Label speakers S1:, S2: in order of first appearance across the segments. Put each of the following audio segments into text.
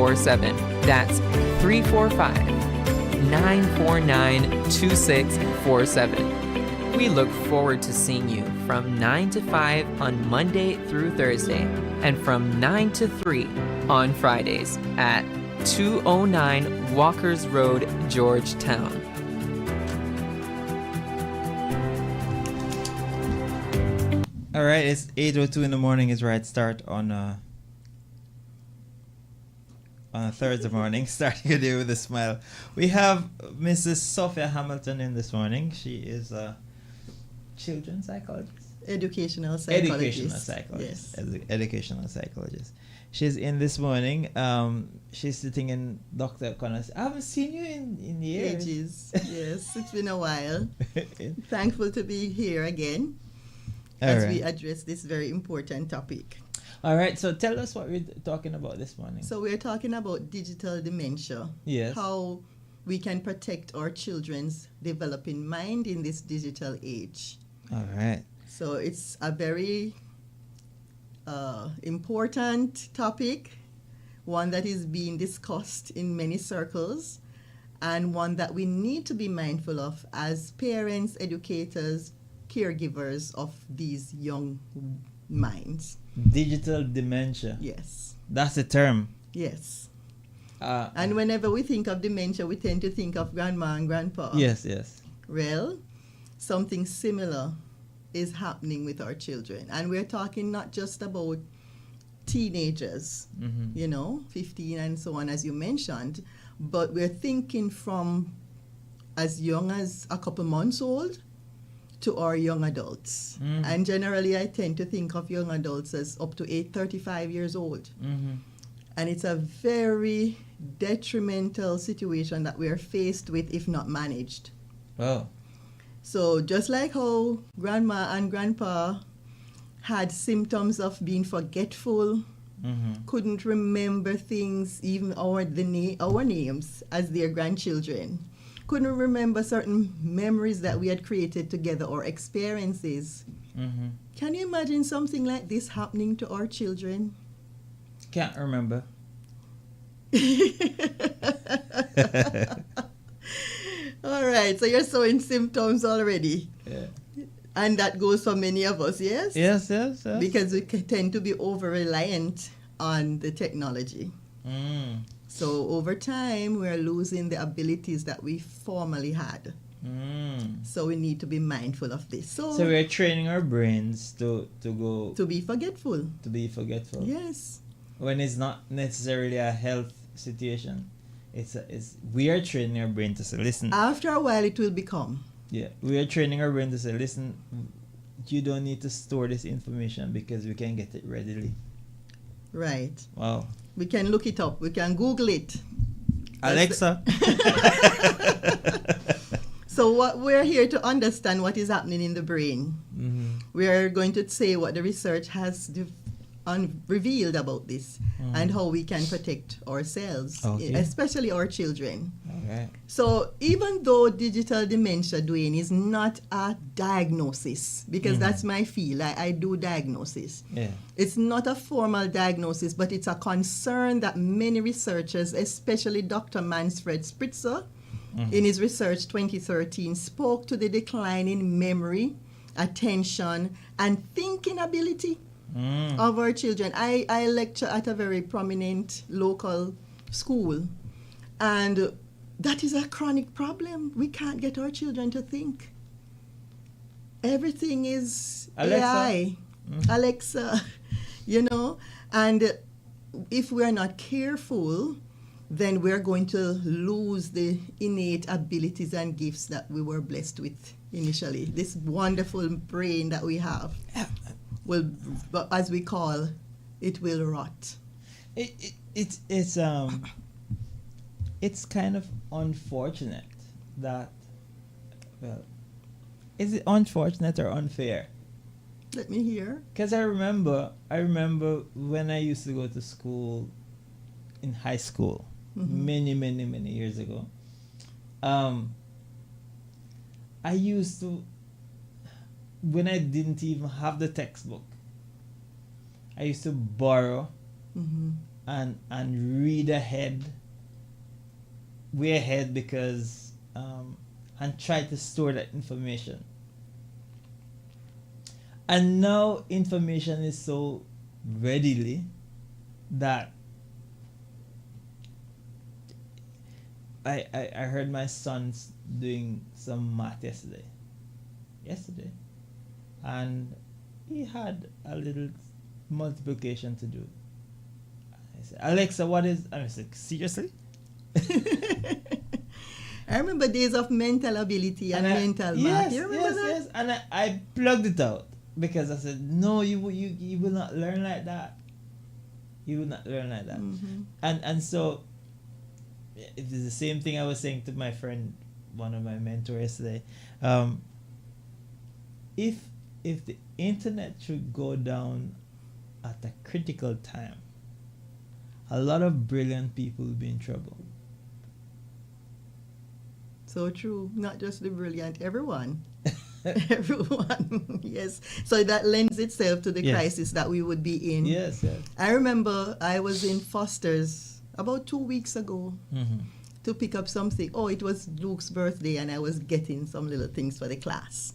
S1: 2647. That's 345 949 2647. We look forward to seeing you from 9 to 5 on Monday through Thursday and from 9 to 3 on Fridays at 209 Walkers Road, Georgetown.
S2: All right, it's 8:02 in the morning. Is right start on a Thursday morning. Starting your day with a smile. We have Mrs. Sophia Hamilton in this morning. She is a children's psychologist.
S3: Educational psychologist.
S2: Yes. Educational psychologist. She's in this morning. She's sitting in Dr. O'Connor's. I haven't seen you in years.
S3: Ages. Yes, it's been a while. Thankful to be here again we address this very important topic.
S2: All right, so tell us what we're talking about this morning.
S3: So we're talking about digital dementia.
S2: Yes.
S3: How we can protect our children's developing mind in this digital age.
S2: All right.
S3: So it's a very important topic, one that is being discussed in many circles, and one that we need to be mindful of as parents, educators, caregivers of these young minds.
S2: Digital dementia.
S3: Yes.
S2: That's the term.
S3: Yes.
S2: And
S3: whenever we think of dementia, we tend to think of grandma and grandpa.
S2: Yes.
S3: Well, something similar is happening with our children. And we're talking not just about teenagers, 15 and so on, as you mentioned, but we're thinking from as young as a couple months old to our young adults. And generally, I tend to think of young adults as up to 35 years old. And it's a very detrimental situation that we're faced with if not managed.
S2: Wow.
S3: So just like how grandma and grandpa had symptoms of being forgetful, couldn't remember things, even our names as their grandchildren, couldn't remember certain memories that we had created together or experiences. Can you imagine something like this happening to our children?
S2: Can't remember.
S3: All right, so you're showing symptoms already.
S2: Yeah.
S3: And that goes for many of us, yes?
S2: Yes.
S3: Because we tend to be over-reliant on the technology. So over time, we're losing the abilities that we formerly had. So we need to be mindful of this. So
S2: we're training our brains to
S3: be forgetful.
S2: To be forgetful.
S3: Yes.
S2: When it's not necessarily a health situation. We are training our brain to say, listen.
S3: After a while, it will become.
S2: Yeah, we are training our brain to say, listen, you don't need to store this information because we can get it readily.
S3: Right.
S2: Wow.
S3: We can look it up. We can Google it.
S2: Alexa.
S3: So what we're here to understand what is happening in the brain. We are going to say what the research has revealed about this and how we can protect ourselves, especially our children.
S2: Okay.
S3: So even though digital dementia, Dwayne, is not a diagnosis, because that's my field, I do diagnosis.
S2: Yeah.
S3: It's not a formal diagnosis, but it's a concern that many researchers, especially Dr. Manfred Spitzer, in his research 2013, spoke to the decline in memory, attention, and thinking ability of our children. I lecture at a very prominent local school, and that is a chronic problem. We can't get our children to think. Everything is
S2: Alexa.
S3: AI, Alexa, and if we're not careful, then we're going to lose the innate abilities and gifts that we were blessed with initially. This wonderful brain that we have will, as we call it, will rot.
S2: It's kind of unfortunate that, well, is it unfortunate or unfair?
S3: Let me hear.
S2: Because I remember when I used to go to school in high school, many years ago. I used to, when I didn't even have the textbook, I used to borrow and read ahead, way ahead, because and try to store that information. And now information is so readily that I heard my son's doing some math yesterday, and he had a little multiplication to do. I said, Alexa, what is? I was like, seriously?
S3: I remember days of mental ability and mental math. You remember that?
S2: Yes. And I plugged it out because I said, no, you will not learn like that. You will not learn like that.
S3: Mm-hmm.
S2: And so it is the same thing I was saying to my friend, one of my mentors yesterday. If the internet should go down at a critical time, a lot of brilliant people will be in trouble.
S3: So true. Not just the brilliant, everyone. Everyone. Yes. So that lends itself to the crisis that we would be in.
S2: Yes.
S3: I remember I was in Foster's about 2 weeks ago to pick up something. Oh, it was Luke's birthday, and I was getting some little things for the class.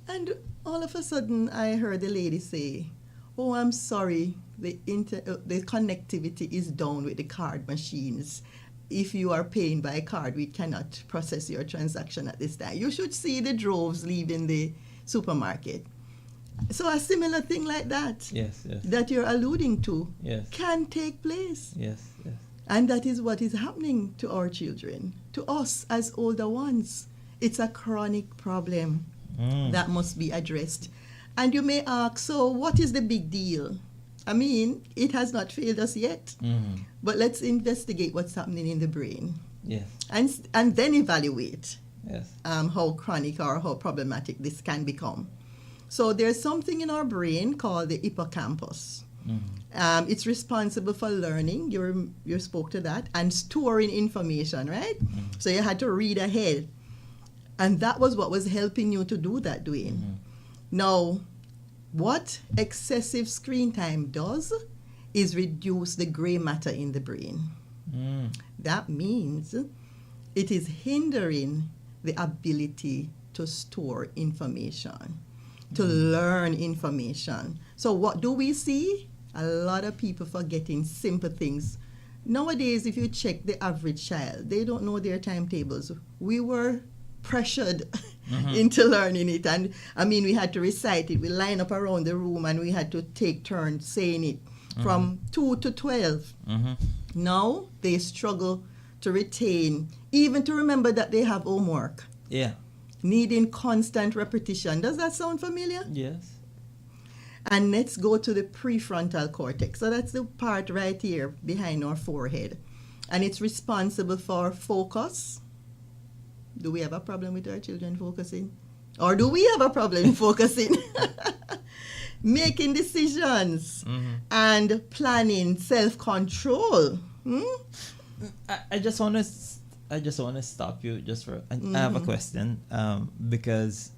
S3: And all of a sudden, I heard the lady say, "Oh, I'm sorry, the connectivity is down with the card machines. If you are paying by card, we cannot process your transaction at this time. You should see the droves leaving the supermarket." So a similar thing like that, that you're alluding to, can take place.
S2: Yes.
S3: And that is what is happening to our children, to us as older ones. It's a chronic problem that must be addressed. And you may ask, so what is the big deal? I mean, it has not failed us yet. But let's investigate what's happening in the brain.
S2: Yes.
S3: And then evaluate
S2: Yes.
S3: How chronic or how problematic this can become. So there's something in our brain called the hippocampus. It's responsible for learning, you spoke to that, and storing information, right? So you had to read ahead. And that was what was helping you to do that, Dwayne. Now, what excessive screen time does is reduce the gray matter in the brain. That means it is hindering the ability to store information, to learn information. So what do we see? A lot of people forgetting simple things. Nowadays, if you check the average child, they don't know their timetables. We were pressured into learning it. And I mean, we had to recite it. We line up around the room and we had to take turns saying it from 2 to 12. Now they struggle to retain, even to remember that they have homework.
S2: Yeah.
S3: Needing constant repetition. Does that sound familiar?
S2: Yes.
S3: And let's go to the prefrontal cortex. So that's the part right here behind our forehead. And it's responsible for focus. Do we have a problem with our children focusing? Or do we have a problem focusing? Making decisions and planning, self-control.
S2: I just want to stop you just for. I have a question because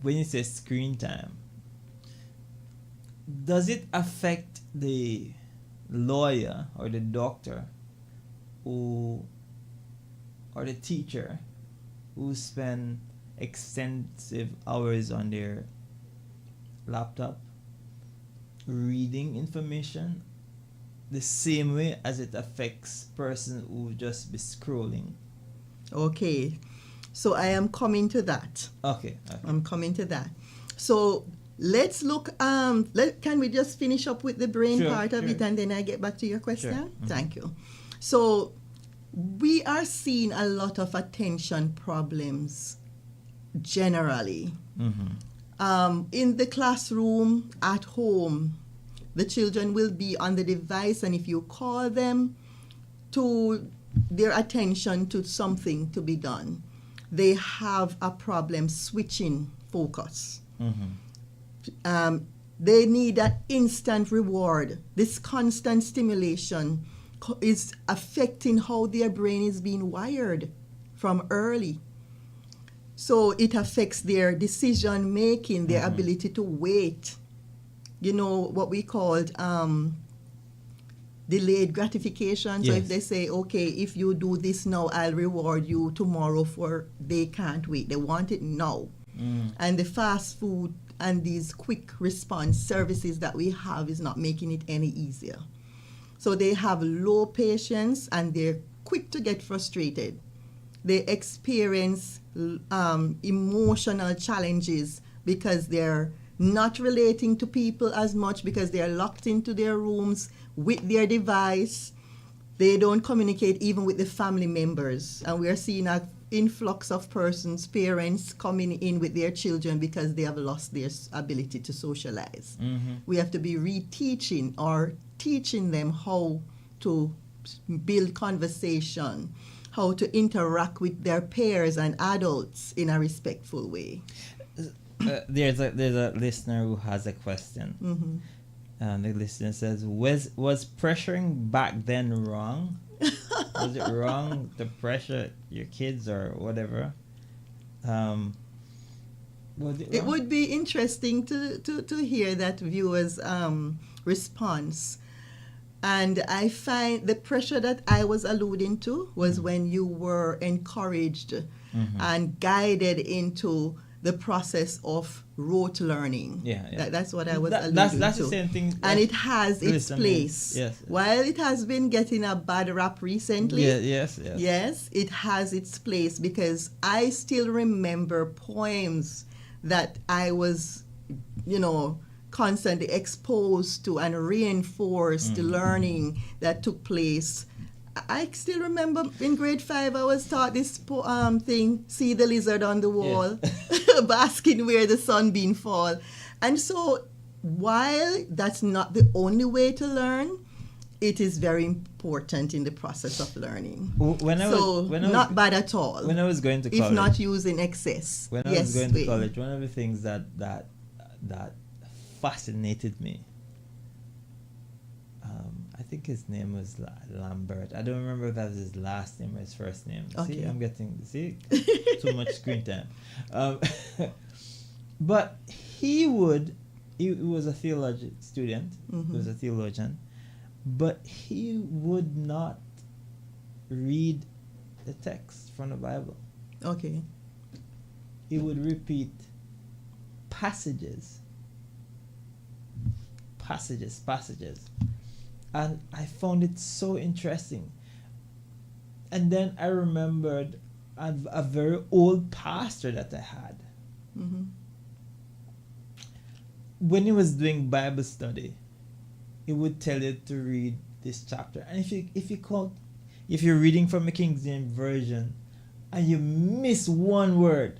S2: when you say screen time, does it affect the lawyer or the doctor or the teacher who spend extensive hours on their laptop reading information the same way as it affects person who just be scrolling?
S3: Okay, so I am coming to that.
S2: Okay.
S3: I'm coming to that. So let's look, can we just finish up with the brain part of it and then I get back to your question? Thank you. So we are seeing a lot of attention problems generally. In the classroom, at home, the children will be on the device, and if you call them to their attention to something to be done, they have a problem switching focus. They need that instant reward. This constant stimulation is affecting how their brain is being wired from early. So it affects their decision making, their ability to wait. You know, what we called delayed gratification. So
S2: Yes.
S3: if they say, okay, if you do this now, I'll reward you tomorrow, for they can't wait. They want it now. And the fast food and these quick response services that we have is not making it any easier. So they have low patience and they're quick to get frustrated. They experience emotional challenges because they're not relating to people as much, because they're locked into their rooms with their device. They don't communicate even with the family members. And we are seeing an influx of persons, parents coming in with their children because they have lost their ability to socialize. We have to be reteaching or teaching them how to build conversation, how to interact with their peers and adults in a respectful way.
S2: There's a listener who has a question. And the listener says, was pressuring back then wrong? Was it wrong to pressure your kids or whatever? Was it
S3: It
S2: wrong?
S3: would be interesting to hear that viewer's response. And I find the pressure that I was alluding to was when you were encouraged and guided into the process of rote learning.
S2: Yeah.
S3: That's what I was alluding
S2: that's
S3: to.
S2: the same thing.
S3: And it has its
S2: Listen,
S3: place.
S2: yes.
S3: While it has been getting a bad rap recently,
S2: Yes.
S3: yes, it has its place, because I still remember poems that I was, constantly exposed to and reinforced the learning that took place. I still remember in grade 5 I was taught this thing, see the lizard on the wall, basking where the sunbeam fall. And so while that's not the only way to learn, it is very important in the process of learning. Not bad at all.
S2: When I was going to college,
S3: if not used in excess.
S2: When I was going to college, one of the things that fascinated me, I think his name was Lambert. I don't remember if that was his last name or his first name.
S3: Okay.
S2: See, I'm getting too much screen time. But he was a theologian student. He was a theologian, but he would not read the text from the Bible.
S3: Okay.
S2: He would repeat passages. And I found it so interesting. And then I remembered a very old pastor that I had. When he was doing Bible study, he would tell you to read this chapter. And if you're reading from the King James Version and you miss one word,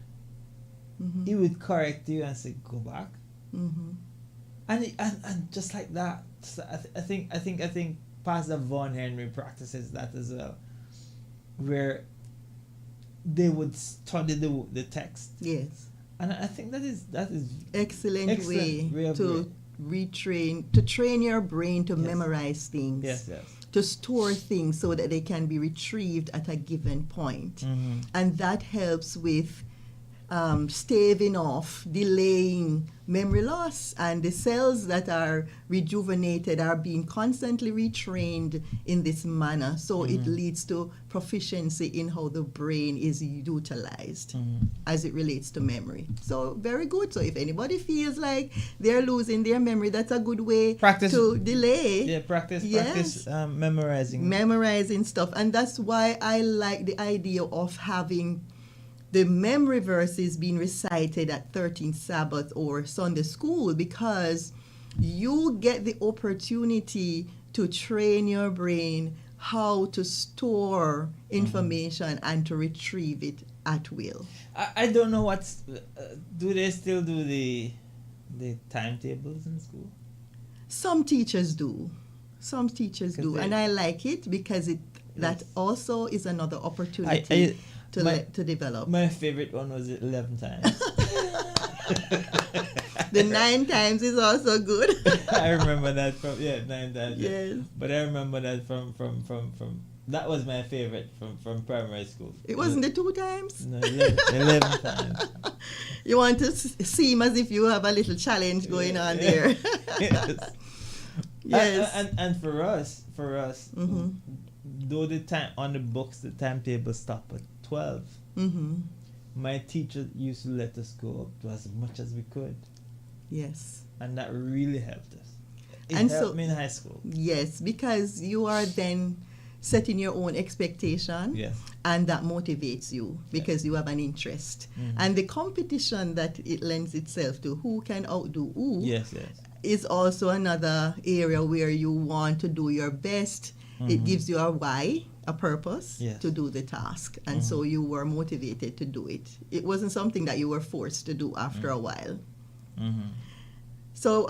S2: he would correct you and say, go back. And just like that, so I think Pastor Von Henry practices that as well, where they would study the text.
S3: Yes.
S2: And I think that is
S3: excellent way
S2: of
S3: to retrain, to train your brain to memorize things.
S2: Yes.
S3: To store things so that they can be retrieved at a given point. And that helps with staving off, delaying memory loss, and the cells that are rejuvenated are being constantly retrained in this manner. So it leads to proficiency in how the brain is utilized as it relates to memory. So very good. So if anybody feels like they're losing their memory, that's a good way to delay.
S2: Yeah, practice
S3: memorizing stuff. And that's why I like the idea of having the memory verses being recited at 13th Sabbath or Sunday school, because you get the opportunity to train your brain how to store information and to retrieve it at will.
S2: I don't know do they still do the timetables in school?
S3: Some teachers do. And I like it because that also is another opportunity to develop.
S2: My favorite one was 11 times.
S3: The 9 times is also good.
S2: I remember that from 9 times.
S3: Yes.
S2: But I remember that from that was my favorite from primary school.
S3: It wasn't the 2 times?
S2: No, 11 times.
S3: You want to seem as if you have a little challenge going on there.
S2: Yes.
S3: Yes.
S2: And for us,
S3: Mm-hmm.
S2: though the time on the books, the timetable stopped at 12.
S3: Mm-hmm.
S2: My teacher used to let us go up to as much as we could,
S3: Yes.
S2: and that really helped us. It
S3: And
S2: helped
S3: so-
S2: me in high school.
S3: Yes, because you are then setting your own expectation,
S2: Yes.
S3: and that motivates you because you have an interest. And the competition that it lends itself to, who can outdo who,
S2: Yes.
S3: is also another area where you want to do your best. It gives you a why, a purpose
S2: Yes.
S3: to do the task. And so you were motivated to do it. It wasn't something that you were forced to do after a while.
S2: Mm-hmm.
S3: So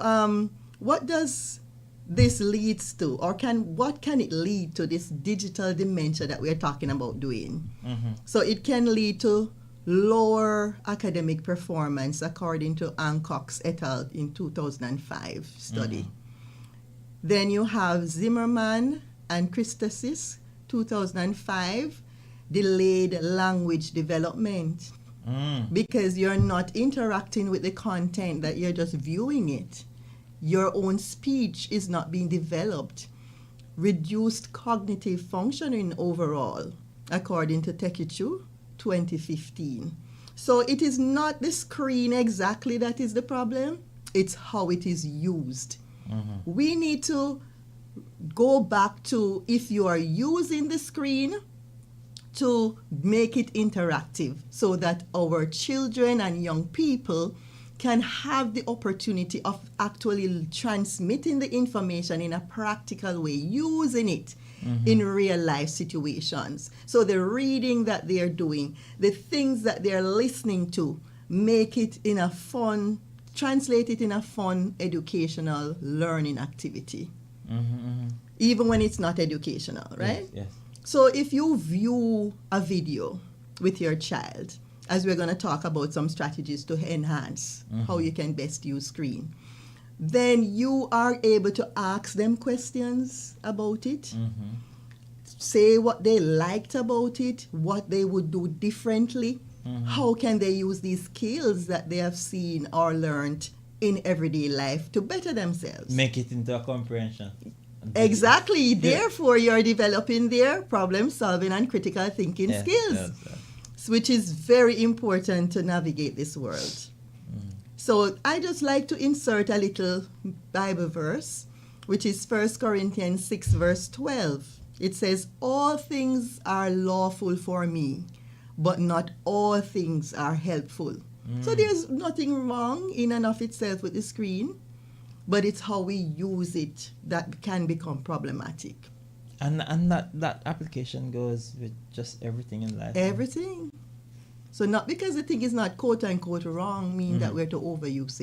S3: what does this leads to, or what can it lead to, this digital dementia that we're talking about doing?
S2: Mm-hmm.
S3: So it can lead to lower academic performance according to Ancox et al. In 2005 study. Then you have Zimmerman and Christosis, 2005, delayed language development because you're not interacting with the content, that you're just viewing it. Your own speech is not being developed. Reduced cognitive functioning overall, according to Tekichu, 2015. So it is not the screen exactly that is the problem, it's how it is used. We need to go back to, if you are using the screen, to make it interactive so that our children and young people can have the opportunity of actually transmitting the information in a practical way, using it in real life situations. So the reading that they're doing, the things that they're listening to, make it in a fun, translate it in a fun, educational, learning activity. Even when it's not educational, right?
S2: Yes.
S3: So if you view a video with your child, as we're going to talk about some strategies to enhance how you can best use screen, then you are able to ask them questions about it, say what they liked about it, what they would do differently, how can they use these skills that they have seen or learned in everyday life to better themselves.
S2: Make it into a comprehension.
S3: Exactly. Therefore, you're developing their problem solving and critical thinking skills, which is very important to navigate this world. So I just like to insert a little Bible verse, which is 1 Corinthians 6, verse 12. It says, all things are lawful for me, but not all things are helpful. So there's nothing wrong in and of itself with the screen, but it's how we use it that can become problematic.
S2: And that application goes with just everything in life.
S3: Everything. So not because the thing is not quote unquote wrong mean that we're to overuse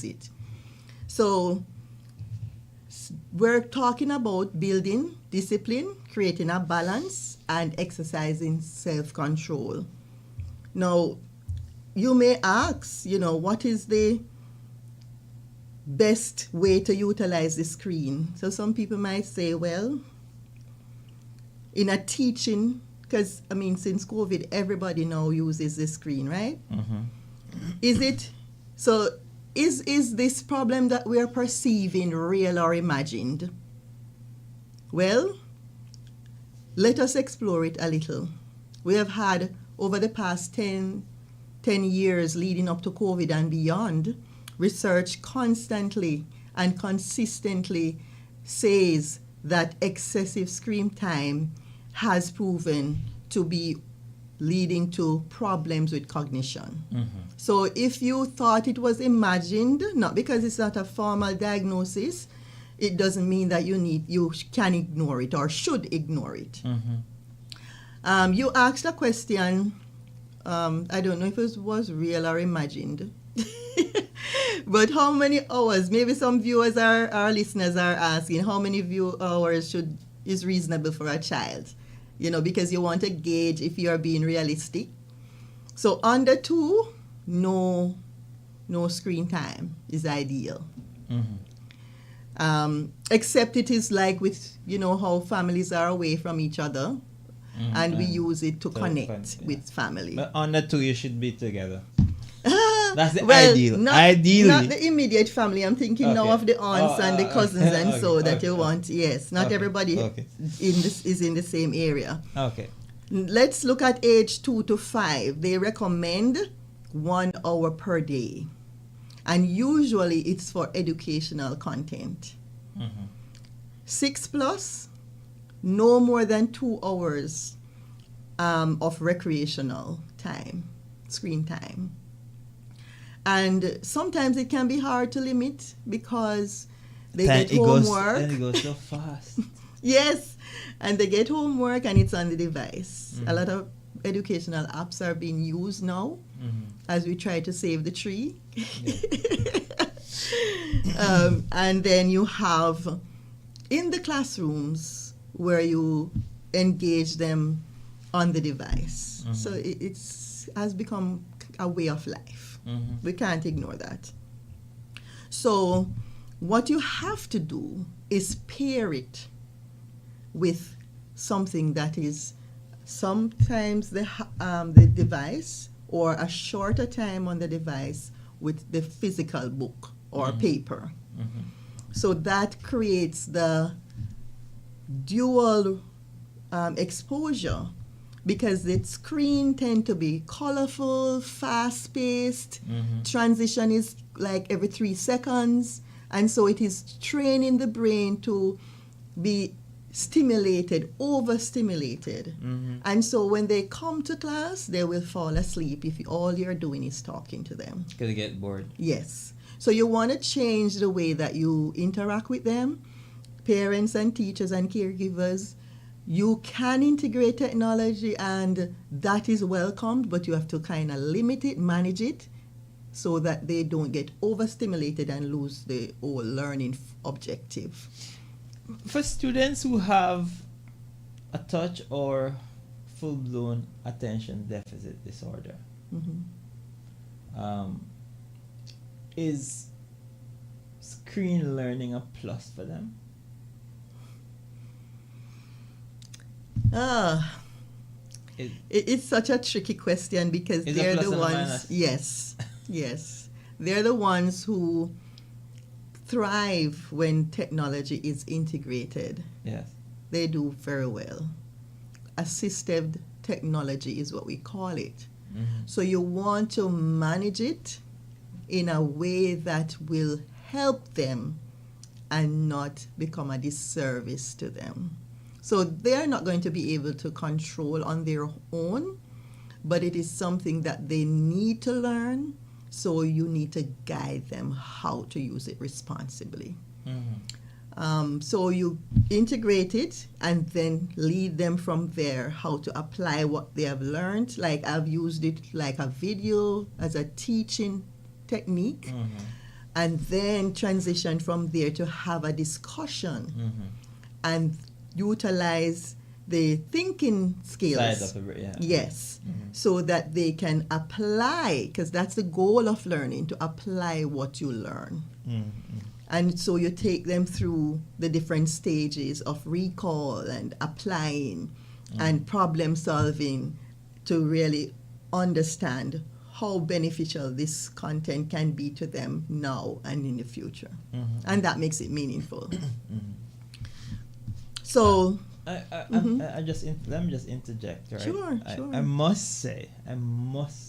S3: it. So we're talking about building discipline, creating a balance, and exercising self-control. Now, you may ask, what is the best way to utilize the screen? So some people might say, well, in a teaching, because since COVID, everybody now uses the screen, right? Is this problem that we are perceiving real or imagined? Well, let us explore it a little. We have had, over the past 10 years leading up to COVID and beyond, research constantly and consistently says that excessive screen time has proven to be leading to problems with cognition. So if you thought it was imagined, not because it's not a formal diagnosis, it doesn't mean that you can ignore it or should ignore it. You asked a question, I don't know if it was real or imagined, but how many hours, maybe some viewers our listeners are asking, how many hours is reasonable for a child? Because you want to gauge if you are being realistic. So under 2, no screen time is ideal. Except it is like with, how families are away from each other, and we use it to connect with family.
S2: But under 2, you should be together. That's the
S3: well,
S2: ideal.
S3: Not,
S2: Ideally.
S3: not the immediate family. I'm thinking now
S2: Okay.
S3: of the aunts and the cousins and
S2: okay,
S3: so that
S2: okay,
S3: you
S2: okay.
S3: want. Yes, not
S2: Okay,
S3: everybody
S2: okay.
S3: is in the same area.
S2: Okay.
S3: Let's look at age 2 to 5. They recommend 1 hour per day. And usually it's for educational content. 6 plus, no more than 2 hours of recreational time, screen time. And sometimes it can be hard to limit because they get homework.
S2: And it goes so fast.
S3: Yes, and they get homework and it's on the device. A lot of educational apps are being used now as we try to save the tree. And then you have in the classrooms where you engage them on the device. So it's has become a way of life. We can't ignore that. So what you have to do is pair it with something that is sometimes the device or a shorter time on the device with the physical book or paper. So that creates the dual exposure because the screen tend to be colorful, fast-paced, transition is like every 3 seconds, and so it is training the brain to be stimulated, overstimulated. And so when they come to class, they will fall asleep if all you're doing is talking to them.
S2: Because they get bored.
S3: Yes. So you want to change the way that you interact with them. Parents and teachers and caregivers, you can integrate technology and that is welcomed, but you have to kind of limit it, manage it, so that they don't get overstimulated and lose the whole learning objective.
S2: For students who have a touch or full-blown attention deficit disorder, is screen learning a plus for them?
S3: It's such a tricky question because
S2: Is
S3: they're
S2: a plus
S3: the
S2: and a
S3: ones.
S2: minus?
S3: Yes, they're the ones who thrive when technology is integrated.
S2: Yes.
S3: They do very well. Assistive technology is what we call it. So you want to manage it in a way that will help them and not become a disservice to them. So they're not going to be able to control on their own, but it is something that they need to learn, so you need to guide them how to use it responsibly. So you integrate it and then lead them from there how to apply what they have learned. Like I've used it like a video as a teaching technique, and then transition from there to have a discussion and utilize the thinking skills.
S2: Side of it, yeah.
S3: Yes, so that they can apply, because that's the goal of learning, to apply what you learn. And so you take them through the different stages of recall and applying and problem solving to really understand how beneficial this content can be to them now and in the future. And that makes it meaningful. So
S2: let me just interject, right?
S3: Sure.
S2: I must say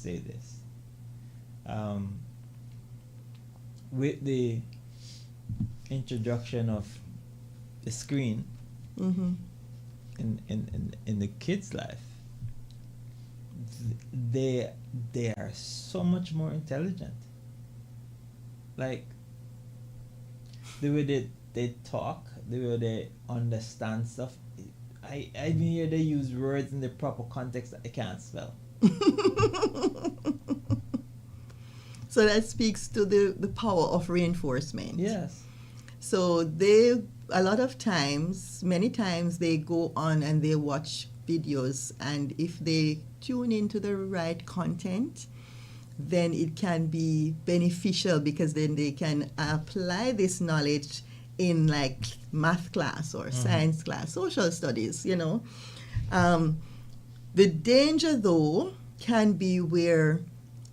S2: this. With the introduction of the screen in the kids' life, they are so much more intelligent. Like the way they talk, the way they understand stuff. I even hear they use words in the proper context that they can't spell.
S3: So that speaks to the power of reinforcement.
S2: Yes.
S3: So a lot of times, many times they go on and they watch videos, and if they tune into the right content, then it can be beneficial because then they can apply this knowledge in like math class or science class, social studies, you know. The danger though can be where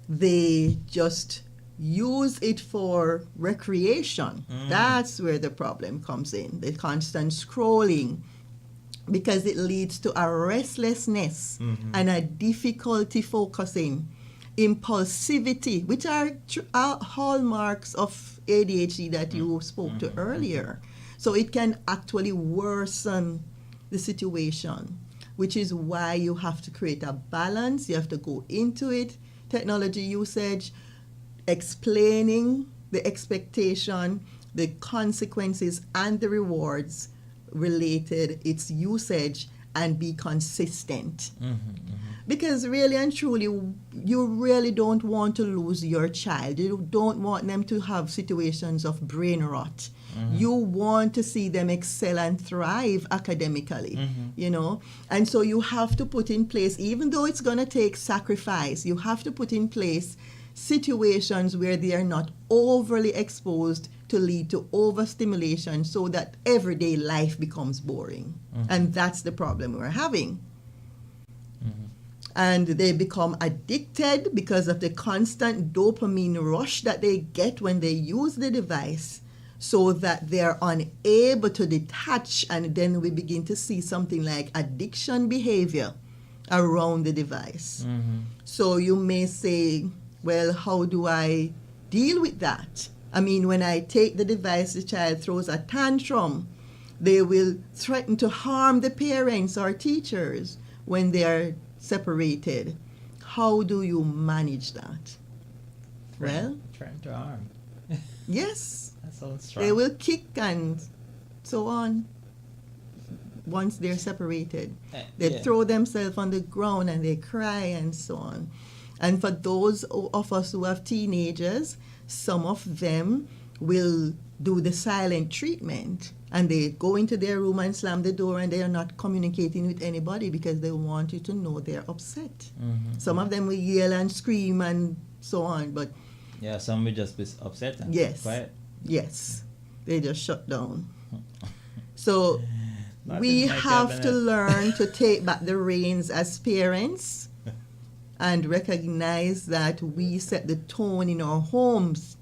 S3: they just use it for recreation. That's where the problem comes in, the constant scrolling, because it leads to a restlessness and a difficulty focusing, impulsivity, which are hallmarks of ADHD that you spoke to earlier. So it can actually worsen the situation, which is why you have to create a balance. You have to go into it, technology usage, explaining the expectation, the consequences, and the rewards related its usage, and be consistent. Because really and truly, you really don't want to lose your child. You don't want them to have situations of brain rot. You want to see them excel and thrive academically, you know. And so you have to put in place, even though it's going to take sacrifice, you have to put in place situations where they are not overly exposed to lead to overstimulation, so that everyday life becomes boring. And that's the problem we're having. And they become addicted because of the constant dopamine rush that they get when they use the device, so that they're unable to detach. And then we begin to see something like addiction behavior around the device. So you may say, well, how do I deal with that? I mean, when I take the device, the child throws a tantrum. They will threaten to harm the parents or teachers when they are separated. How do you manage that? Well,
S2: Threaten to harm.
S3: yes,
S2: That sounds strong.
S3: they will kick and so on once they're separated. They
S2: Yeah.
S3: throw themselves on the ground and they cry and so on. And for those of us who have teenagers, some of them will do the silent treatment, and they go into their room and slam the door, and they are not communicating with anybody because they want you to know they're upset. Some of them will yell and scream and so on, but
S2: Yeah, some will just be upset and
S3: Yes.
S2: quiet.
S3: yes, they just shut down. So
S2: Not
S3: we
S2: in my
S3: have to
S2: cabinet.
S3: learn to take back the reins as parents and recognize that we set the tone in our homes.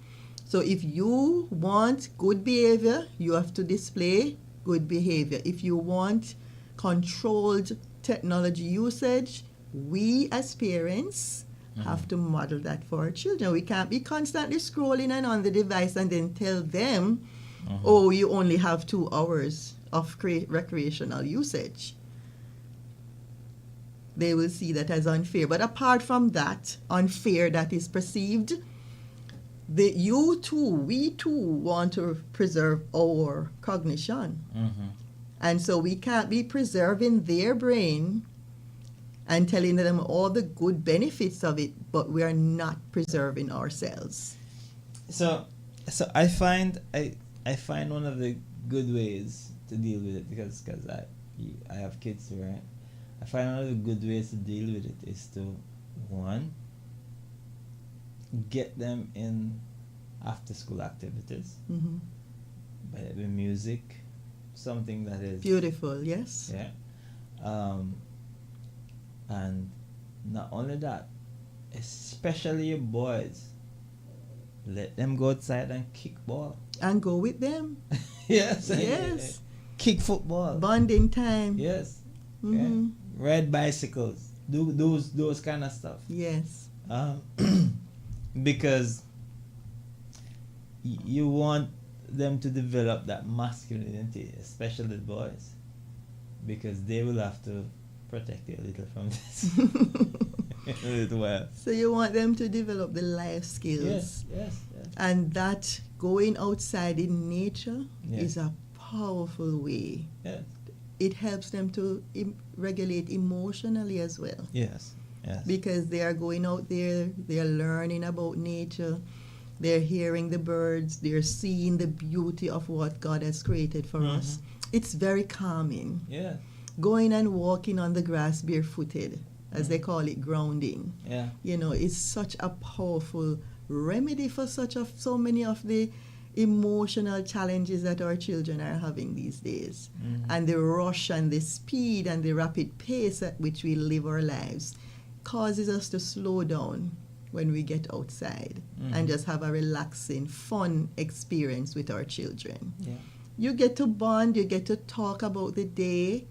S3: So if you want good behavior, you have to display good behavior. If you want controlled technology usage, we as parents have to model that for our children. We can't be constantly scrolling and on the device and then tell them, oh, you only have 2 hours of recreational usage. They will see that as unfair. But apart from that, unfair that is perceived, we too want to preserve our cognition. And so we can't be preserving their brain and telling them all the good benefits of it, but we are not preserving ourselves.
S2: So I find one of the good ways to deal with it, because I have kids too, right? I find one of the good ways to deal with it is to, one, get them in after school activities, whether it be music, something that is
S3: Beautiful, yes?
S2: yeah, and not only that, especially your boys, let them go outside and kick ball.
S3: And go with them.
S2: Yes.
S3: Yes.
S2: Kick football.
S3: Bonding time.
S2: Yes.
S3: Mhm.
S2: Yeah. Ride bicycles. Do those kind of stuff.
S3: Yes.
S2: Because you want them to develop that masculinity, especially the boys, because they will have to protect you a little from this in a little while.
S3: So you want them to develop the life skills.
S2: Yes.
S3: And that going outside in nature
S2: Yes.
S3: is a powerful way.
S2: Yes.
S3: It helps them to regulate emotionally as well.
S2: Yes.
S3: Because they are going out there, they are learning about nature, they're hearing the birds, they're seeing the beauty of what God has created for us. It's very calming.
S2: Yeah.
S3: Going and walking on the grass barefooted, as they call it, grounding.
S2: Yeah.
S3: You know, it's such a powerful remedy for so many of the emotional challenges that our children are having these days. And the rush and the speed and the rapid pace at which we live our lives causes us to slow down. when we get outside and just have a relaxing, fun experience with our children.
S2: Yeah.
S3: You get to bond, you get to talk about the day,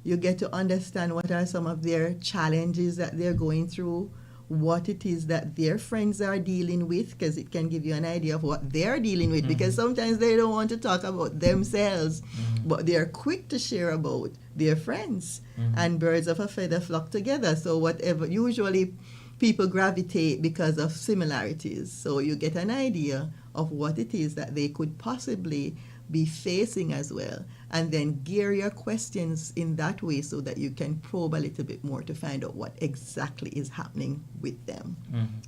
S3: you get to understand what are some of their challenges that they're going through, what it is that their friends are dealing with, because it can give you an idea of what they're dealing with, because sometimes they don't want to talk about themselves, but they're quick to share about their friends, and birds of a feather flock together. So whatever, usually people gravitate because of similarities. So you get an idea of what it is that they could possibly be facing as well, and then gear your questions in that way so that you can probe a little bit more to find out what exactly is happening with them.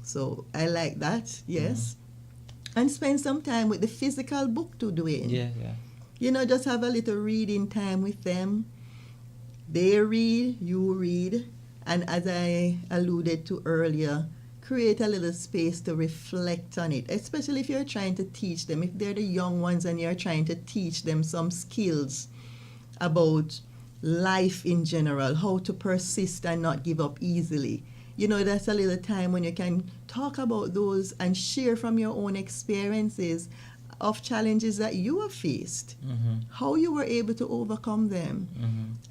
S3: So I like that, yes. And spend some time with the physical book too, Dwayne.
S2: Yeah.
S3: You know, just have a little reading time with them. They read, you read, and as I alluded to earlier, create a little space to reflect on it, especially if you're trying to teach them, if they're the young ones and you're trying to teach them some skills about life in general, how to persist and not give up easily. You know, that's a little time when you can talk about those and share from your own experiences of challenges that you have faced, how you were able to overcome them.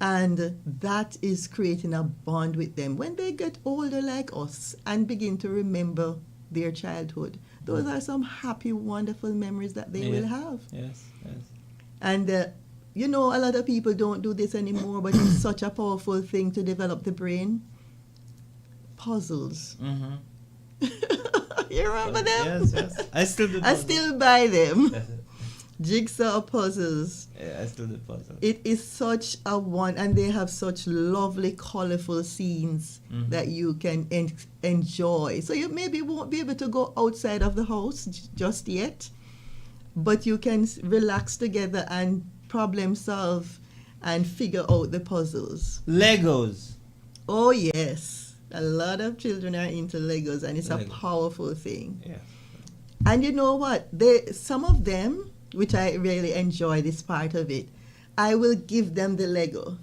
S3: And that is creating a bond with them. When they get older like us and begin to remember their childhood, those are some happy, wonderful memories that they will have.
S2: Yes.
S3: And, you know, a lot of people don't do this anymore, but it's such a powerful thing to develop the brain. Puzzles. You remember them?
S2: Yes. I still do.
S3: I still buy them. Jigsaw puzzles.
S2: Yeah, I still do puzzles.
S3: It is such a one, and they have such lovely, colorful scenes that you can enjoy. So you maybe won't be able to go outside of the house just yet, but you can relax together and problem solve and figure out the puzzles.
S2: Legos.
S3: Oh yes. A lot of children are into Legos, and it's a powerful thing.
S2: Yeah.
S3: And you know what? Some of them, which I really enjoy this part of it, I will give them the Lego,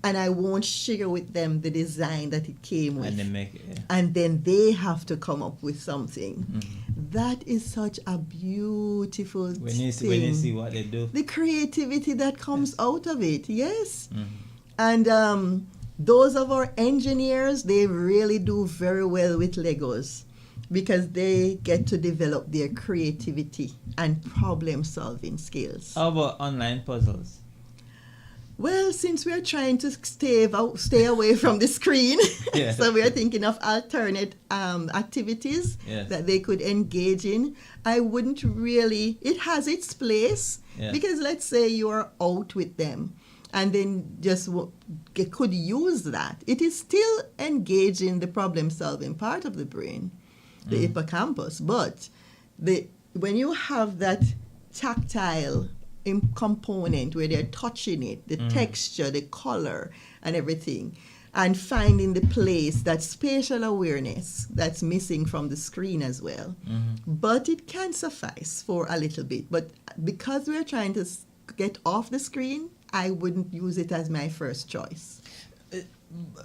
S3: and I won't share with them the design that it came with.
S2: And they make it, yeah.
S3: And then they have to come up with something. That is such a beautiful thing.
S2: When you see what they do.
S3: The creativity that comes out of it, yes. And those of our engineers, they really do very well with Legos because they get to develop their creativity and problem-solving skills.
S2: How about online puzzles?
S3: Well, since we're trying to stay away from the screen, so we're thinking of alternate activities that they could engage in. I wouldn't really, it has its place because let's say you're out with them and then just could use that. It is still engaging the problem-solving part of the brain, the hippocampus, but when you have that tactile component where they're touching it, the texture, the color, and everything, and finding the place, that spatial awareness that's missing from the screen as well. But it can suffice for a little bit. But because we're trying to get off the screen, I wouldn't use it as my first choice.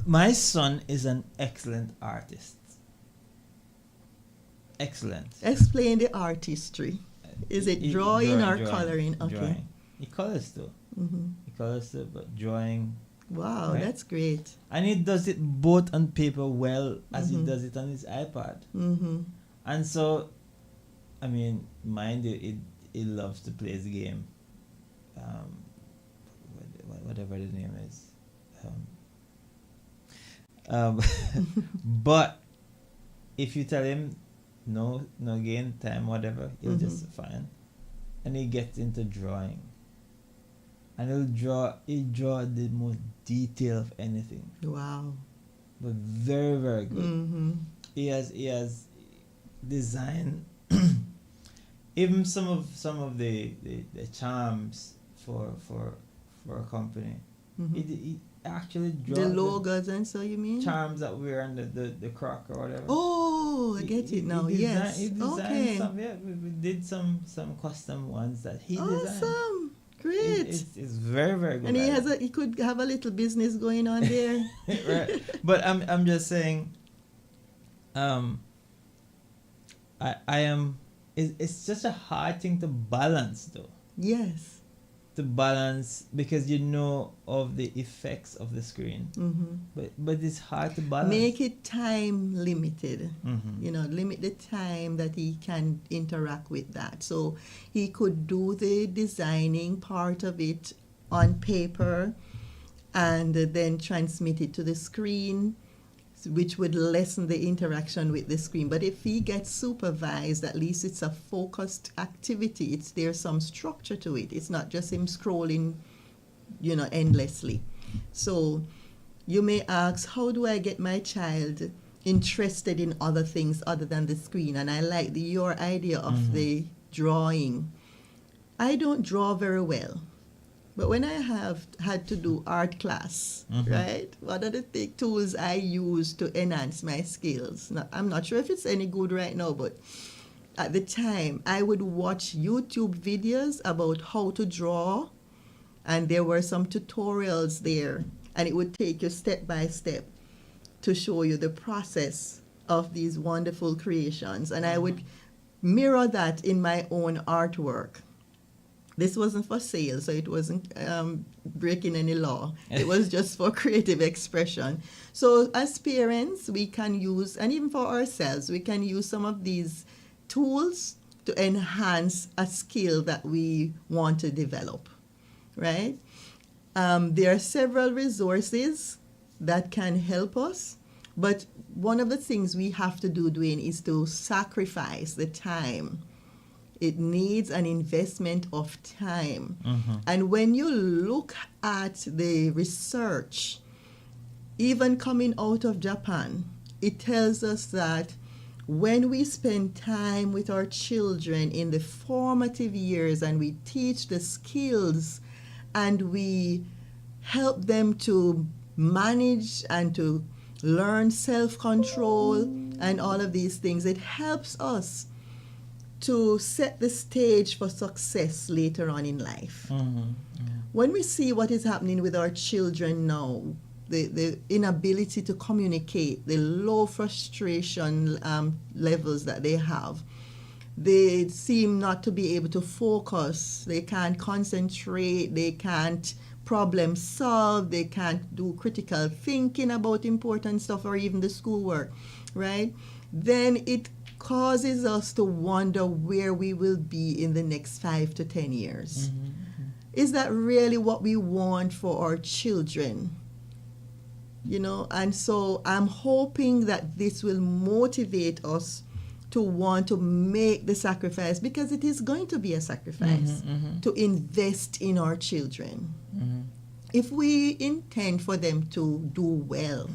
S2: My son is an excellent artist. Excellent.
S3: Explain the artistry. Is it drawing or coloring? Okay.
S2: Drawing. He colors too. He colors too, but drawing.
S3: Wow, right? That's great.
S2: And he does it both on paper well as he does it on his iPad. And so, I mean, mind you, he loves to play his game. Whatever the name is. But if you tell him no game time, whatever, he'll just fine. And he gets into drawing. And he'll draw the most detail of anything.
S3: Wow.
S2: But very, very good. He has designed even some of the charms for a company. He actually draw
S3: the logos and so you mean?
S2: Charms that wear on the crock or whatever.
S3: Oh, I get it now. Yes.
S2: He designed some. Yeah, we did some custom ones that he designed.
S3: Awesome. Great.
S2: It's very, very good.
S3: And he could have a little business going on there.
S2: Right. But I'm just saying, I am. It's just a hard thing to balance, though.
S3: Yes.
S2: To balance, because you know of the effects of the screen, but it's hard to balance.
S3: Make it time limited.
S2: Mm-hmm.
S3: You know, limit the time that he can interact with that. So he could do the designing part of it on paper and then transmit it to the screen, which would lessen the interaction with the screen. But if he gets supervised, at least it's a focused activity. There's some structure to it. It's not just him scrolling, you know, endlessly. So you may ask, how do I get my child interested in other things other than the screen? And I like your idea of the drawing. I don't draw very well. But when I have had to do art class, right, one of the tools I use to enhance my skills, now, I'm not sure if it's any good right now, but at the time, I would watch YouTube videos about how to draw, and there were some tutorials there, and it would take you step by step to show you the process of these wonderful creations, and I would mirror that in my own artwork. This wasn't for sale, so it wasn't breaking any law. It was just for creative expression. So as parents, we can use, and even for ourselves, we can use some of these tools to enhance a skill that we want to develop, right? There are several resources that can help us, but one of the things we have to do, Dwayne, is to sacrifice the time. It needs an investment of time. And when you look at the research, even coming out of Japan, it tells us that when we spend time with our children in the formative years and we teach the skills and we help them to manage and to learn self-control and all of these things, it helps us to set the stage for success later on in life. When we see what is happening with our children now, the inability to communicate, the low frustration levels that they have, they seem not to be able to focus, they can't concentrate, they can't problem solve, they can't do critical thinking about important stuff or even the schoolwork, right? Then it causes us to wonder where we will be in the next 5 to 10 years. Is that really what we want for our children? You know, and so I'm hoping that this will motivate us to want to make the sacrifice, because it is going to be a sacrifice to invest in our children. If we intend for them to do well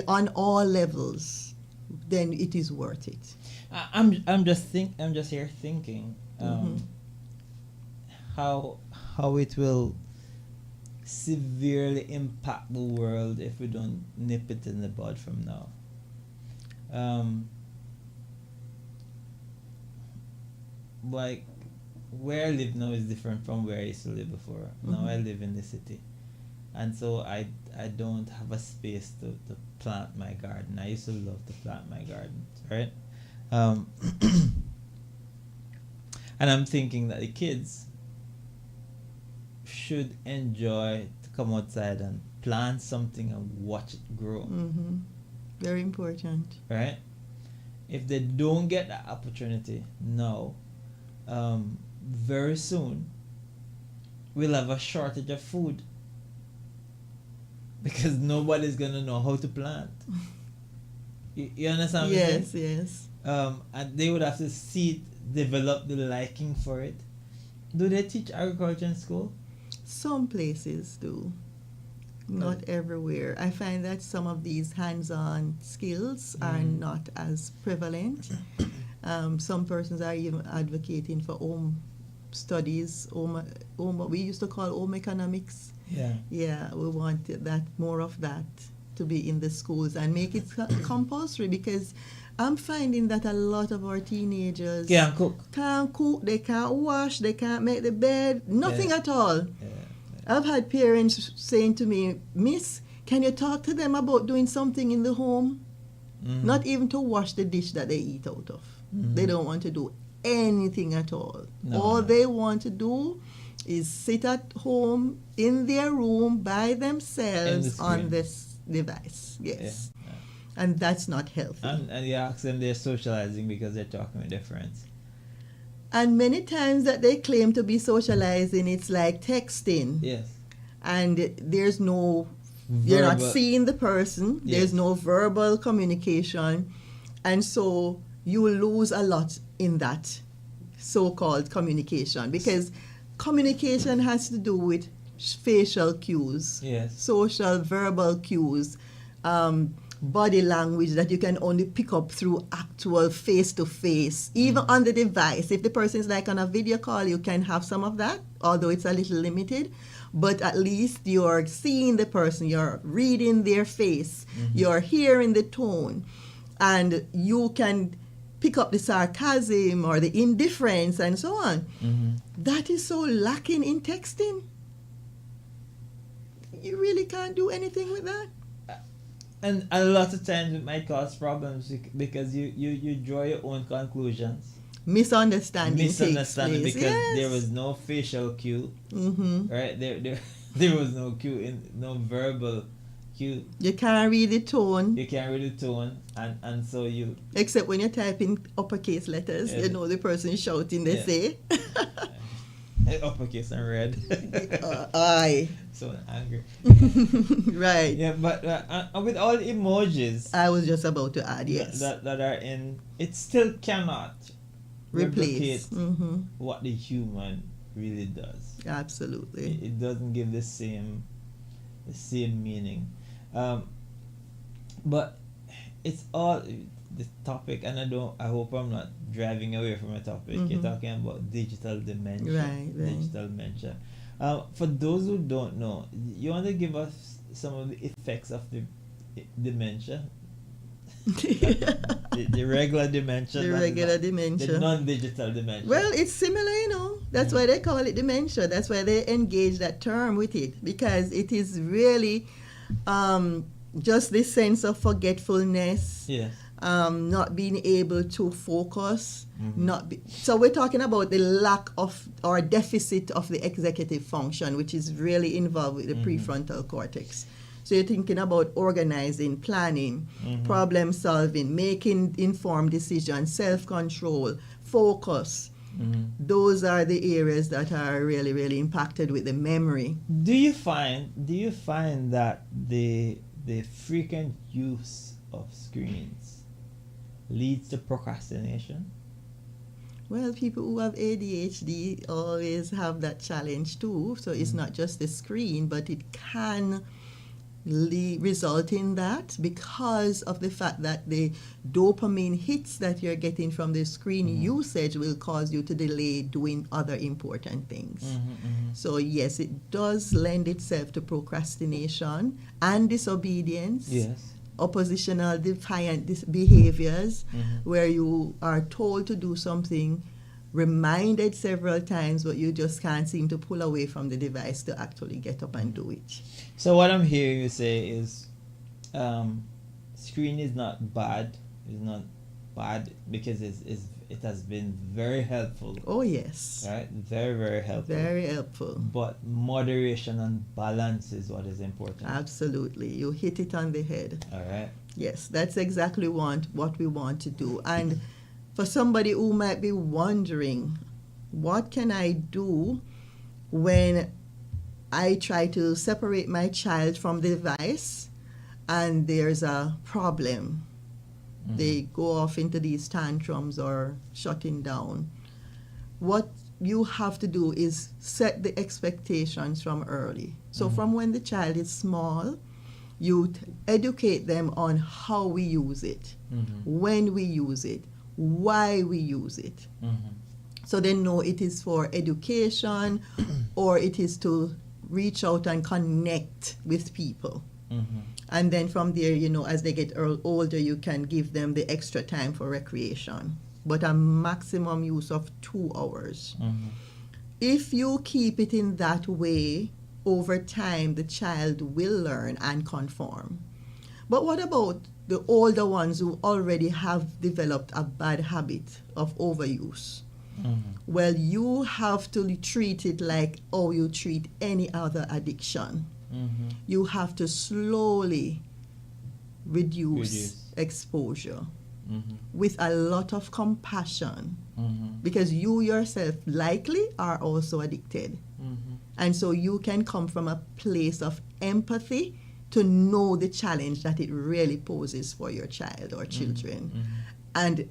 S3: on all levels, then it is worth it.
S2: I'm just here thinking how it will severely impact the world if we don't nip it in the bud from now. Like where I live now is different from where I used to live before. Now I live in the city, and so I don't have a space to plant my garden. I used to love to plant my garden, right? And I'm thinking that the kids should enjoy to come outside and plant something and watch it grow.
S3: Very important.
S2: Right? If they don't get that opportunity now, very soon we'll have a shortage of food, because nobody's gonna know how to plant. You understand what I'm saying?
S3: Yes.
S2: And they would have to develop the liking for it. Do they teach agriculture in school?
S3: Some places do. Not everywhere. I find that some of these hands-on skills are not as prevalent. Some persons are even advocating for home studies, what we used to call home economics. Yeah, we want that, more of that, to be in the schools and make it compulsory, because I'm finding that a lot of our teenagers
S2: can't cook,
S3: they can't wash, they can't make the bed, nothing at all. I've had parents saying to me, Miss, can you talk to them about doing something in the home? not even to wash the dish that they eat out of. They don't want to do anything at all. All they want to do is sit at home in their room by themselves on this device. Yes.
S2: Yeah.
S3: And that's not healthy.
S2: And you ask them, they're socializing because they're talking with their friends.
S3: And many times that they claim to be socializing, it's like texting.
S2: Yes.
S3: And there's no, you're not seeing the person.
S2: Yes.
S3: There's no verbal communication. And so you will lose a lot in that so-called communication, because communication has to do with facial cues,
S2: Yes.
S3: social verbal cues, body language that you can only pick up through actual face-to-face, even on the device. If the person is like on a video call, you can have some of that, although it's a little limited. But at least you're seeing the person, you're reading their face, you're hearing the tone, and you can pick up the sarcasm or the indifference and so on. That is so lacking in texting. You really can't do anything with that.
S2: And a lot of times it might cause problems because you draw your own conclusions.
S3: Misunderstanding
S2: Because
S3: yes.
S2: there was no facial cue, right? There was no cue, no verbal cue.
S3: You can't read the tone.
S2: You can't read the tone, and so you.
S3: Except when you type in uppercase letters, you know the person shouting, they say.
S2: Uppercase and red.
S3: Aye.
S2: So angry.
S3: Right.
S2: Yeah, but with all the emojis
S3: I was just about to add, yes.
S2: that are in, it still cannot
S3: replace
S2: replicate what the human really does.
S3: Absolutely.
S2: It doesn't give the same meaning. But it's all the topic, and I hope I'm not driving away from a topic. You're talking about digital dementia.
S3: Right.
S2: Digital dementia. For those who don't know, you want to give us some of the effects of the dementia? the regular dementia.
S3: The regular dementia.
S2: The non-digital dementia.
S3: Well, it's similar, That's why they call it dementia. That's why they engage that term with it, because it is really just this sense of forgetfulness.
S2: Yes.
S3: Not being able to focus, so we're talking about the lack of or deficit of the executive function, which is really involved with the prefrontal cortex. So you're thinking about organizing, planning, problem solving, making informed decisions, self-control, focus. Those are the areas that are really, really impacted with the memory.
S2: Do you find that the frequent use of screens leads to procrastination?
S3: Well, people who have ADHD always have that challenge too. So it's not just the screen, but it can result in that because of the fact that the dopamine hits that you're getting from the screen usage will cause you to delay doing other important things. So yes, it does lend itself to procrastination and disobedience.
S2: Yes.
S3: Oppositional defiant behaviors where you are told to do something, reminded several times, but you just can't seem to pull away from the device to actually get up and do it.
S2: So what I'm hearing you say is screen is not bad. It's not bad because it has been very helpful.
S3: Oh yes.
S2: Right? Very, very helpful.
S3: Very helpful.
S2: But moderation and balance is what is important.
S3: Absolutely. You hit it on the head.
S2: All right.
S3: Yes, that's exactly what we want to do. And for somebody who might be wondering, what can I do when I try to separate my child from the device and there's a problem? They go off into these tantrums or shutting down. What you have to do is set the expectations from early. So from when the child is small, you educate them on how we use it, when we use it, why we use it. So they know it is for education or it is to reach out and connect with people. And then from there, as they get older, you can give them the extra time for recreation, but a maximum use of 2 hours. If you keep it in that way, over time, the child will learn and conform. But what about the older ones who already have developed a bad habit of overuse? Well, you have to treat it like how you treat any other addiction. You have to slowly reduce exposure with a lot of compassion, because you yourself likely are also addicted. And so you can come from a place of empathy to know the challenge that it really poses for your child or children. And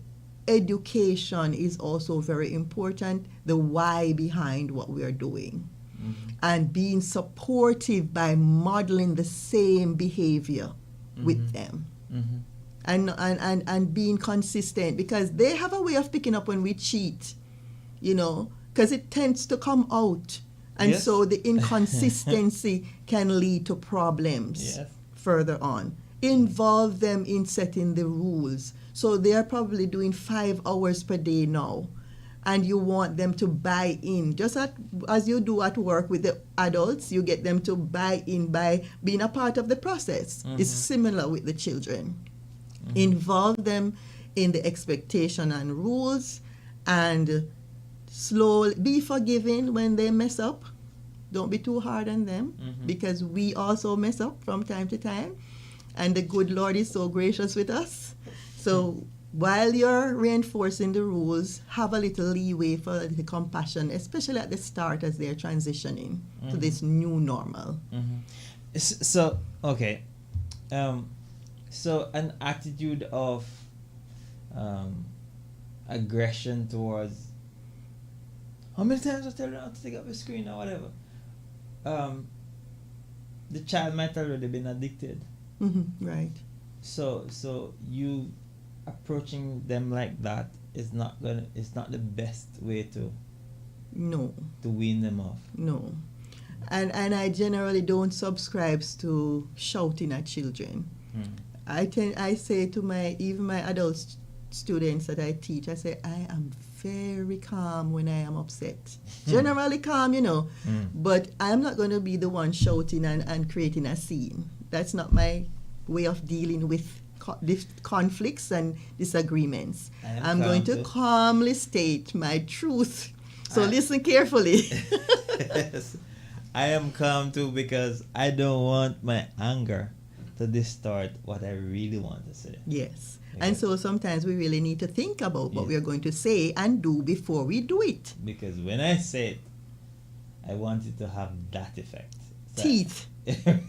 S3: education is also very important, the why behind what we are doing. And being supportive by modeling the same behavior with them. And being consistent, because they have a way of picking up when we cheat, you know, because it tends to come out. And so the inconsistency can lead to problems further on. Involve them in setting the rules. So they're probably doing 5 hours per day now, and you want them to buy in. Just as you do at work with the adults, you get them to buy in by being a part of the process. It's similar with the children. Involve them in the expectation and rules, and slowly be forgiving when they mess up. Don't be too hard on them, because we also mess up from time to time, and the good Lord is so gracious with us. So while you're reinforcing the rules, have a little leeway for the compassion, especially at the start as they're transitioning to this new normal.
S2: So, okay. So an attitude of aggression towards... How many times I tell you not to take up the screen or whatever? The child might already been addicted.
S3: Right.
S2: So you approaching them like that is not the best way to wean them off.
S3: No. And I generally don't subscribe to shouting at children. I say to my adult students that I teach, I say, I am very calm when I am upset. Generally calm, you know, but I'm not going to be the one shouting and creating a scene. That's not my way of dealing with conflicts and disagreements. I'm going to calmly state my truth. So listen carefully.
S2: Yes. I am calm too, because I don't want my anger to distort what I really want to say.
S3: Yes. And so sometimes we really need to think about what we are going to say and do before we do it.
S2: Because when I say it, I want it to have that effect.
S3: Teeth.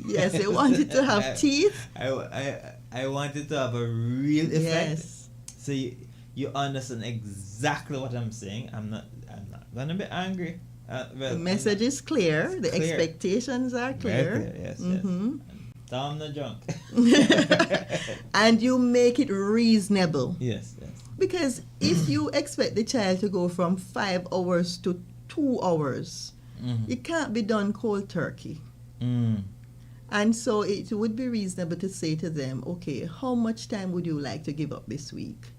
S3: Yes, I want it to have teeth.
S2: I want it to have a real effect.
S3: Yes.
S2: So you understand exactly what I'm saying. I'm not gonna be angry.
S3: The message is clear. The
S2: clear.
S3: Expectations are clear.
S2: Very clear. Yes. Tom the drunk.
S3: And you make it reasonable.
S2: Yes.
S3: Because if you expect the child to go from 5 hours to 2 hours, it can't be done cold turkey. And so it would be reasonable to say to them, okay, how much time would you like to give up this week?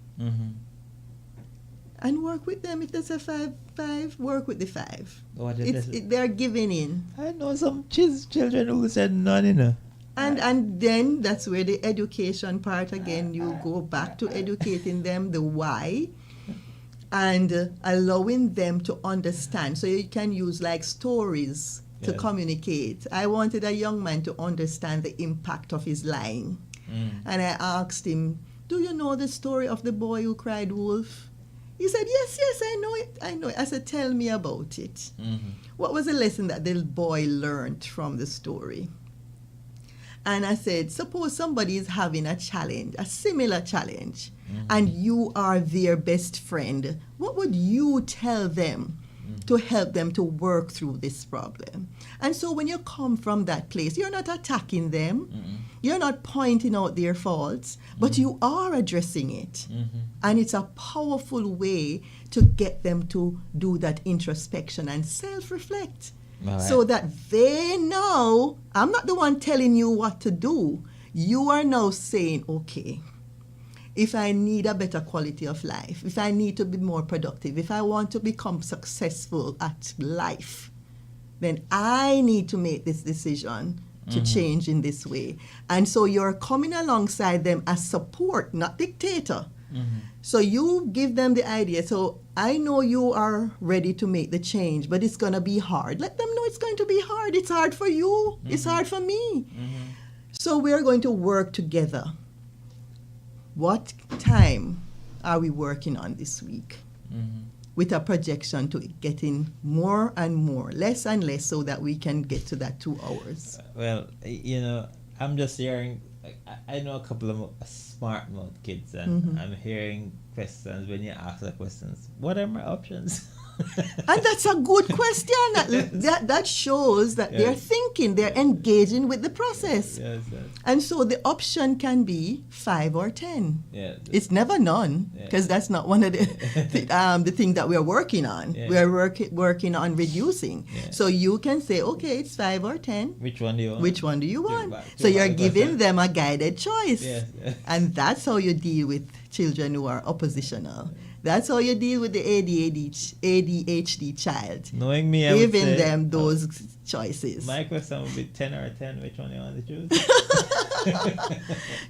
S3: And work with them. If there's a 5, work with the 5. They're giving in.
S2: I know some children who said none, you know.
S3: And then that's where the education part again, you go back to educating them the why and allowing them to understand. So you can use like stories to communicate. I wanted a young man to understand the impact of his lying. And I asked him, do you know the story of the boy who cried wolf? He said, yes, I know it. I said, tell me about it. What was the lesson that the boy learned from the story? And I said, suppose somebody is having a challenge, a similar challenge, and you are their best friend. What would you tell them to help them to work through this problem? And so when you come from that place, you're not attacking them. You're not pointing out their faults, but you are addressing it. And it's a powerful way to get them to do that introspection and self-reflect. Right. So that they know, I'm not the one telling you what to do. You are now saying, okay, if I need a better quality of life, if I need to be more productive, if I want to become successful at life, then I need to make this decision to change in this way. And so you're coming alongside them as support, not dictator. So you give them the idea. So I know you are ready to make the change, but it's going to be hard. Let them know it's going to be hard. It's hard for you. It's hard for me. So we're going to work together. What time are we working on this week? With a projection to getting more and more, less and less, so that we can get to that 2 hours.
S2: Well, I'm just hearing, I know a couple of smart mouth kids, and I'm hearing questions when you ask the questions. What are my options?
S3: And that's a good question. That shows that they're thinking, they're engaging with the process.
S2: Yes.
S3: And so the option can be 5 or 10.
S2: Yeah.
S3: It's never none, because that's not one of the things that we're working on.
S2: Yeah.
S3: We're working on reducing.
S2: Yeah.
S3: So you can say, okay, it's 5 or 10.
S2: Which one do you want?
S3: Which one do you want?
S2: back-
S3: So
S2: give
S3: you're
S2: back the
S3: giving
S2: question.
S3: them a guided choice.
S2: Yes.
S3: And that's how you deal with children who are oppositional. That's how you deal with the ADHD child.
S2: Knowing me, I would
S3: Giving
S2: say,
S3: them those choices.
S2: my question would be 10 or 10. Which one do you want to choose?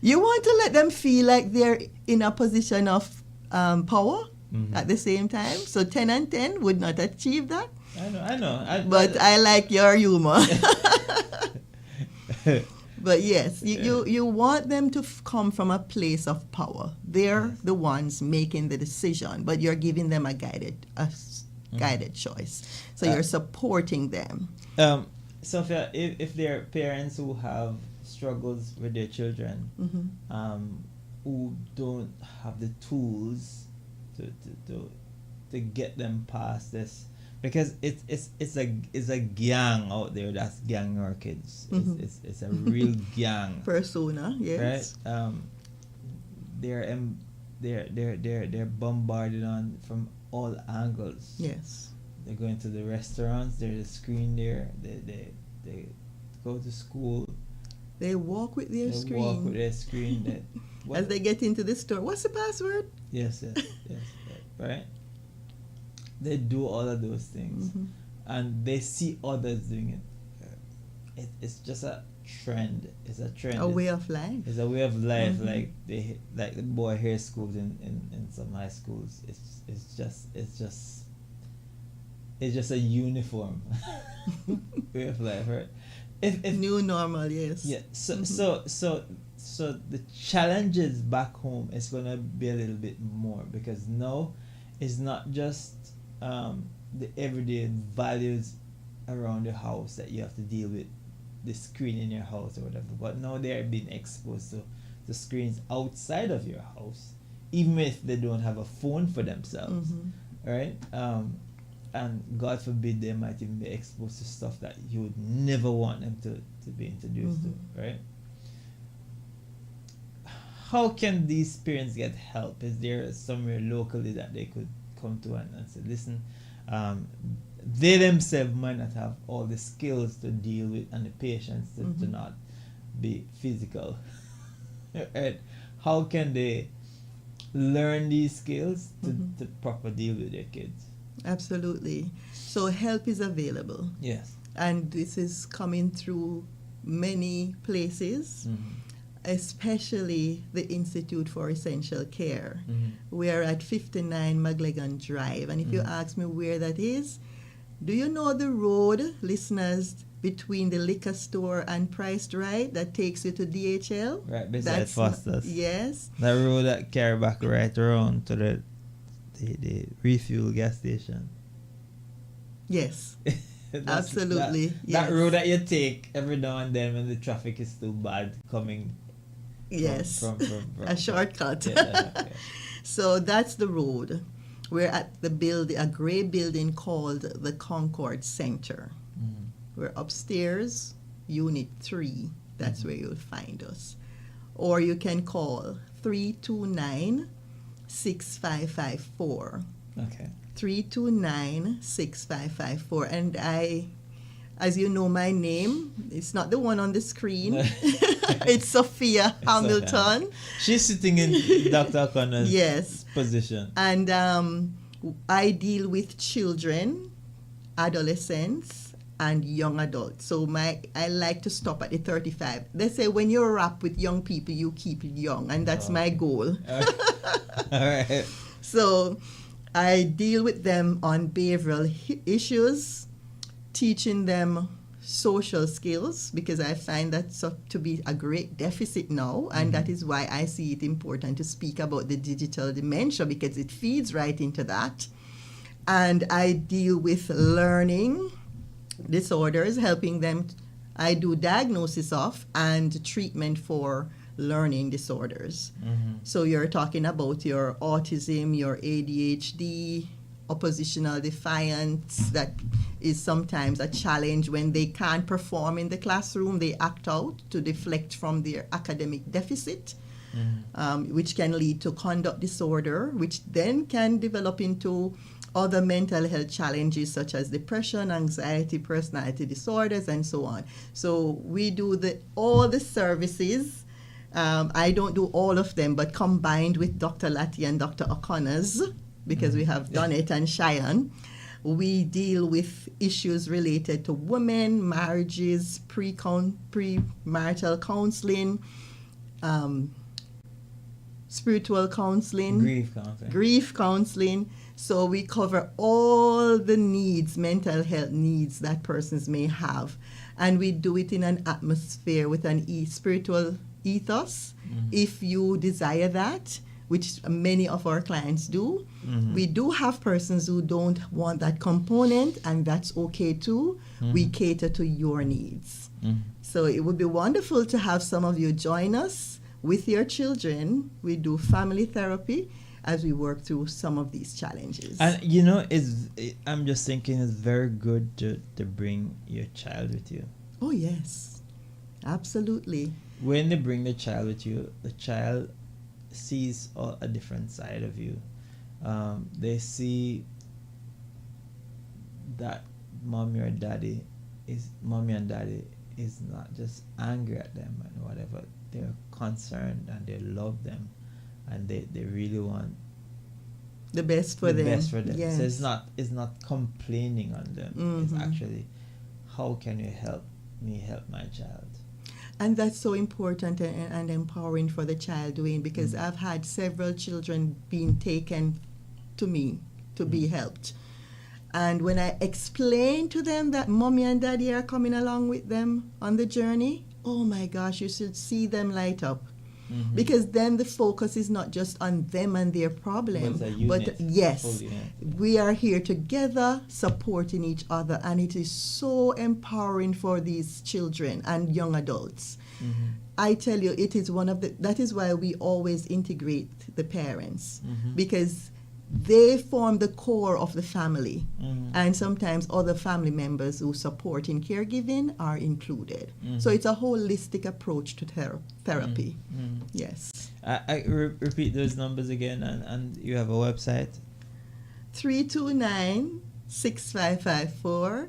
S3: You want to let them feel like they're in a position of power at the same time. So 10 and 10 would not achieve that.
S2: I know.
S3: But I like your humor. But yes, you want them to come from a place of power. They're the ones making the decision, but you're giving them a guided choice. So you're supporting them.
S2: Sophia, if there are parents who have struggles with their children, who don't have the tools to get them past this, because it's a gang out there that's ganging our kids. It's a real gang
S3: Persona, yes.
S2: right? They're bombarded on from all angles.
S3: Yes.
S2: They're going to the restaurants. There's a screen there. They go to school.
S3: They walk with their
S2: They
S3: screen.
S2: walk with their screen.
S3: As they get into the store. What's the password?
S2: Yes, right. They do all of those things, and they see others doing it. It's just a trend. It's a trend.
S3: A way of life.
S2: It's a way of life. Like the boy hair schools in some high schools. It's just a uniform way of life, right? If
S3: New normal, yes.
S2: yeah. So the challenges back home is gonna be a little bit more, because now it's not just the everyday values around the house that you have to deal with, the screen in your house or whatever, but now they're being exposed to the screens outside of your house, even if they don't have a phone for themselves, right? And God forbid they might even be exposed to stuff that you would never want them to be introduced to, right? How can these parents get help? Is there somewhere locally that they could come to and say, listen, they themselves might not have all the skills to deal with and the patience to not be physical, right? How can they learn these skills to properly deal with their kids?
S3: Absolutely. So help is available.
S2: Yes.
S3: And this is coming through many places, especially the Institute for Essential Care. We are at 59 McLegan Drive. And if you ask me where that is, do you know the road, listeners, between the liquor store and Priced Right that takes you to DHL?
S2: Right, beside Foster's.
S3: Yes.
S2: The road that carry back right around to the refuel gas station.
S3: Yes. Absolutely.
S2: That
S3: yes.
S2: road that you take every now and then when the traffic is too bad coming.
S3: Yes.
S2: From
S3: a shortcut.
S2: Yeah.
S3: So that's the road. We're at the building, a gray building called the Concord Center. We're upstairs, Unit 3. That's where you'll find us. Or you can call 329-6554.
S2: Okay.
S3: 329-6554. And as you know my name, it's not the one on the screen. It's Sophia Hamilton.
S2: She's sitting in Dr. O'Connor's
S3: Yes.
S2: position.
S3: And I deal with children, adolescents, and young adults. So I like to stop at the 35. They say when you rap with young people, you keep it young, and that's my goal.
S2: All right.
S3: So I deal with them on behavioral issues, teaching them social skills, because I find that to be a great deficit now, and that is why I see it important to speak about the digital dementia, because it feeds right into that. And I deal with learning disorders, helping them. I do diagnosis of and treatment for learning disorders. So you're talking about your autism, your ADHD, oppositional defiance, that is sometimes a challenge when they can't perform in the classroom. They act out to deflect from their academic deficit, which can lead to conduct disorder, which then can develop into other mental health challenges such as depression, anxiety, personality disorders, and so on. So we do all the services. I don't do all of them, but combined with Dr. Lati and Dr. O'Connor's, because we have done it, and Cheyenne, we deal with issues related to women, marriages, premarital counseling, spiritual counseling, grief counseling. So we cover all the needs, mental health needs that persons may have. And we do it in an atmosphere with an spiritual ethos. If you desire that, which many of our clients do. We do have persons who don't want that component, and that's okay too. We cater to your needs. So it would be wonderful to have some of you join us with your children. We do family therapy as we work through some of these challenges.
S2: And I'm just thinking it's very good to bring your child with you.
S3: Oh yes, absolutely.
S2: When they bring the child with you, the child sees a different side of you. They see that mommy and daddy is not just angry at them and whatever. They're concerned and they love them, and they really want
S3: the best for them. Yes.
S2: So it's not complaining on them. It's actually, how can you help me help my child?
S3: And that's so important and empowering for the child, Dwayne, because I've had several children being taken to me to be helped. And when I explain to them that mommy and daddy are coming along with them on the journey, oh my gosh, you should see them light up. Because then the focus is not just on them and their problem, but yes, we are here together supporting each other, and it is so empowering for these children and young adults. I tell you, it is that is why we always integrate the parents, because they form the core of the family, and sometimes other family members who support in caregiving are included. So it's a holistic approach to therapy. Yes.
S2: I repeat those numbers again, and you have a website.
S3: 329-6554,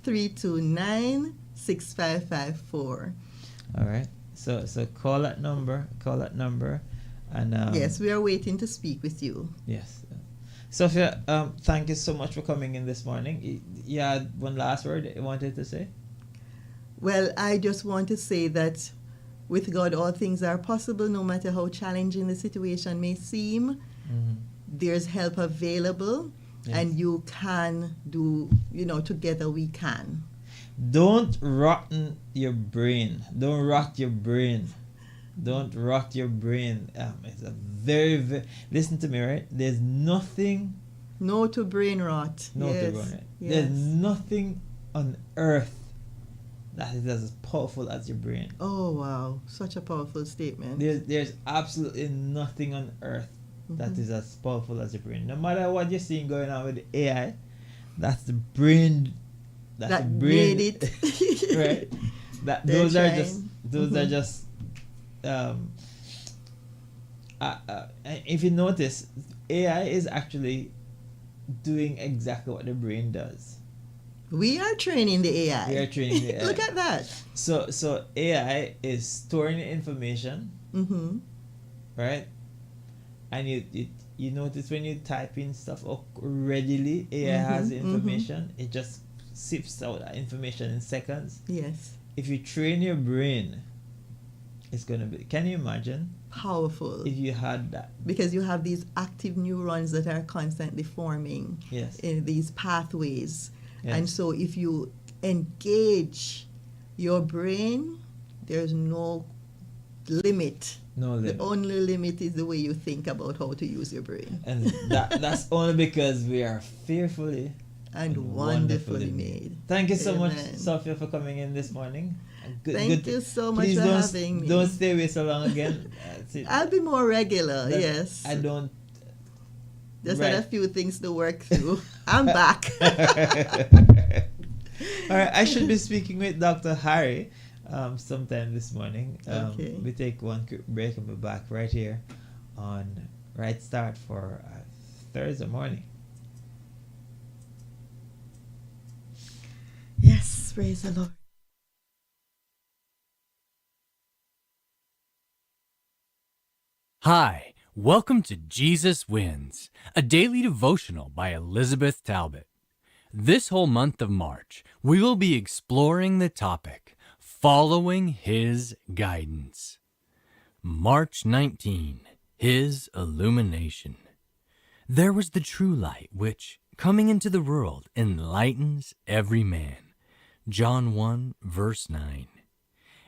S3: 329-6554.
S2: All right. So call that number, and
S3: yes, we are waiting to speak with you.
S2: Yes. Sophia, thank you so much for coming in this morning. You had one last word you wanted to say?
S3: Well, I just want to say that with God, all things are possible, no matter how challenging the situation may seem. There's help available, and you can do, together we can.
S2: Don't rot your brain. Don't rot your brain. Don't rot your brain. It's a very, listen to me, right? There's nothing.
S3: No to brain rot.
S2: No to brain rot. Yes. There's nothing on earth that is as powerful as your brain.
S3: Oh wow, such a powerful statement.
S2: There's absolutely nothing on earth that is as powerful as your brain. No matter what you're seeing going on with the AI, that's the brain. That's the brain.
S3: Made it.
S2: Right. Those are just. If you notice, AI is actually doing exactly what the brain does.
S3: We are training the AI. Look at that.
S2: So AI is storing the information, right? And you notice when you type in stuff up readily, AI has the information. It just sifts out that information in seconds.
S3: Yes.
S2: If you train your brain, it's going to be, can you imagine?
S3: Powerful.
S2: If you had that.
S3: Because you have these active neurons that are constantly forming in these pathways.
S2: Yes.
S3: And so if you engage your brain, there's no limit.
S2: No limit.
S3: The only limit is the way you think about how to use your brain.
S2: And that's only because we are fearfully
S3: and wonderfully made.
S2: Thank you so
S3: Amen.
S2: much, Sophia, for coming in this morning.
S3: Thank you so much for having me.
S2: Don't stay away so long again.
S3: I'll be more regular, yes.
S2: I don't.
S3: Just had a few things to work through. I'm back.
S2: All right, I should be speaking with Dr. Harry sometime this morning.
S3: Okay.
S2: We take one quick break and we're back right here on Right Start for Thursday morning.
S3: Yes, praise the Lord.
S4: Hi, welcome to Jesus Wins, a daily devotional by Elizabeth Talbot. This whole month of March, we will be exploring the topic, Following His Guidance. March 19, His Illumination. There was the true light which, coming into the world, enlightens every man. John 1, verse 9.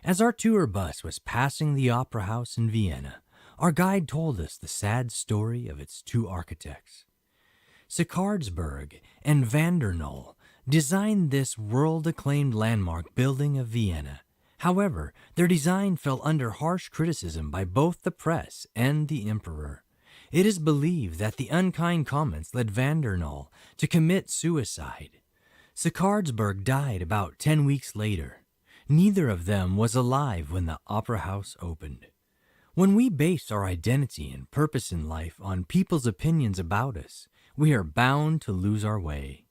S4: As our tour bus was passing the Opera House in Vienna, our guide told us the sad story of its two architects. Sickardsburg and Vandernoel designed this world-acclaimed landmark building of Vienna. However, their design fell under harsh criticism by both the press and the emperor. It is believed that the unkind comments led Vandernoel to commit suicide. Sickardsburg died about 10 weeks later. Neither of them was alive when the Opera House opened. When we base our identity and purpose in life on people's opinions about us, we are bound to lose our way.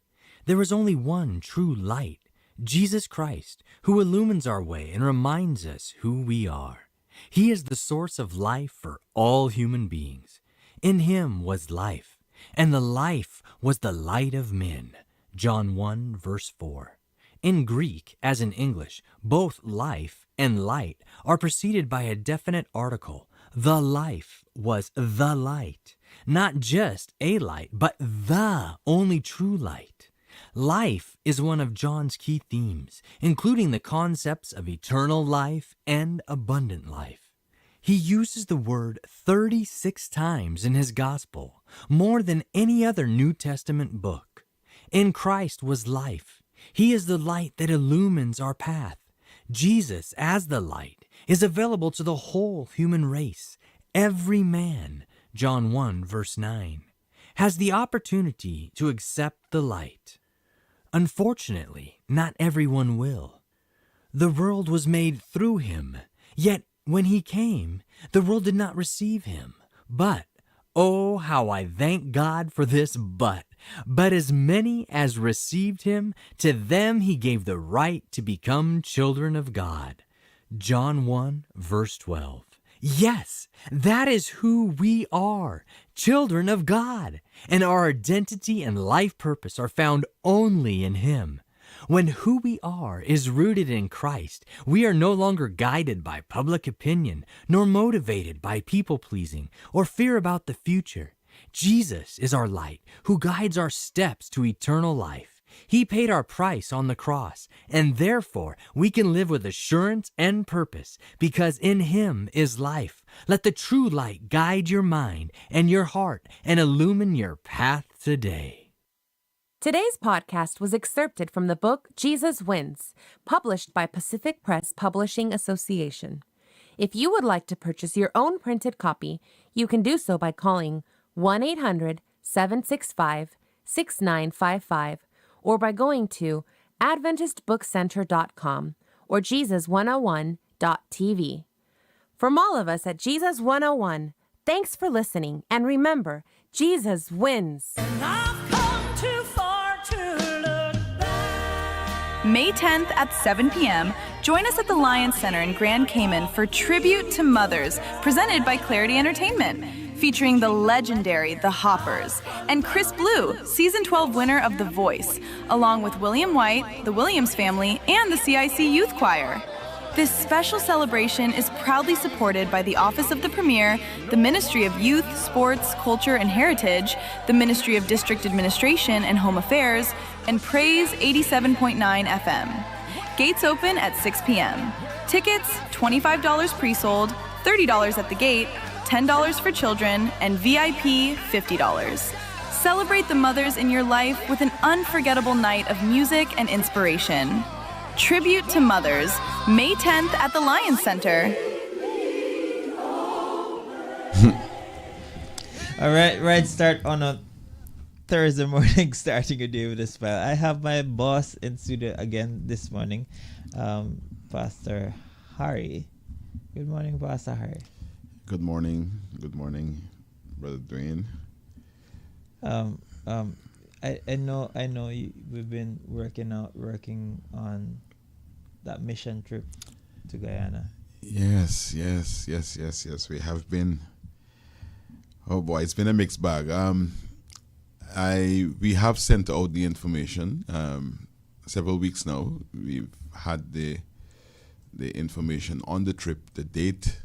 S4: There is only one true light, Jesus Christ, who illumines our way and reminds us who we are. He is the source of life for all human beings. In him was life, and the life was the light of men. John 1, verse 4. In Greek, as in English, both life and light are preceded by a definite article. The life was the light. Not just a light, but the only true light. Life is one of John's key themes, including the concepts of eternal life and abundant life. He uses the word 36 times in his gospel, more than any other New Testament book. In Christ was life. He is the light that illumines our path. Jesus, as the light, is available to the whole human race. Every man, John 1, verse 9, has the opportunity to accept the light. Unfortunately, not everyone will. The world was made through him, yet when he came, the world did not receive him. But, oh, how I thank God for this but as many as received him, to them he gave the right to become children of God. John 1, verse 12. Yes, that is who we are, children of God, and our identity and life purpose are found only in him. When who we are is rooted in Christ, we are no longer guided by public opinion, nor motivated by people-pleasing or fear about the future. Jesus is our light, who guides our steps to eternal life. He paid our price on the cross, and therefore we can live with assurance and purpose, because in him is life. Let the true light guide your mind and your heart and illumine your path today.
S5: Today's podcast was excerpted from the book Jesus Wins, published by Pacific Press Publishing Association. If you would like to purchase your own printed copy, you can do so by calling 1-800-765-6955 or by going to AdventistBookCenter.com or Jesus101.tv. From all of us at Jesus 101, thanks for listening, and remember, Jesus wins.
S6: May 10th at 7 p.m., join us at the Lions Center in Grand Cayman for Tribute to Mothers, presented by Clarity Entertainment. featuring the legendary The Hoppers, and Chris Blue, Season 12 winner of The Voice, along with William White, the Williams family, and the CIC Youth Choir. This special celebration is proudly supported by the Office of the Premier, the Ministry of Youth, Sports, Culture, and Heritage, the Ministry of District Administration and Home Affairs, and Praise 87.9 FM. Gates open at 6 p.m. Tickets, $25 pre-sold, $30 at the gate, $10 for children, and VIP, $50. Celebrate the mothers in your life with an unforgettable night of music and inspiration. Tribute to Mothers, May 10th at the Lions Center.
S2: All right, start on a Thursday morning, starting your day with a smile. I have my boss in studio again this morning, Pastor Harry. Good morning, Pastor Harry.
S7: Good morning, Brother Dwayne.
S2: I know we've been working on that mission trip to Guyana.
S7: Yes. We have been. Oh boy, it's been a mixed bag. We have sent out the information several weeks now. We've had the information on the trip, the date,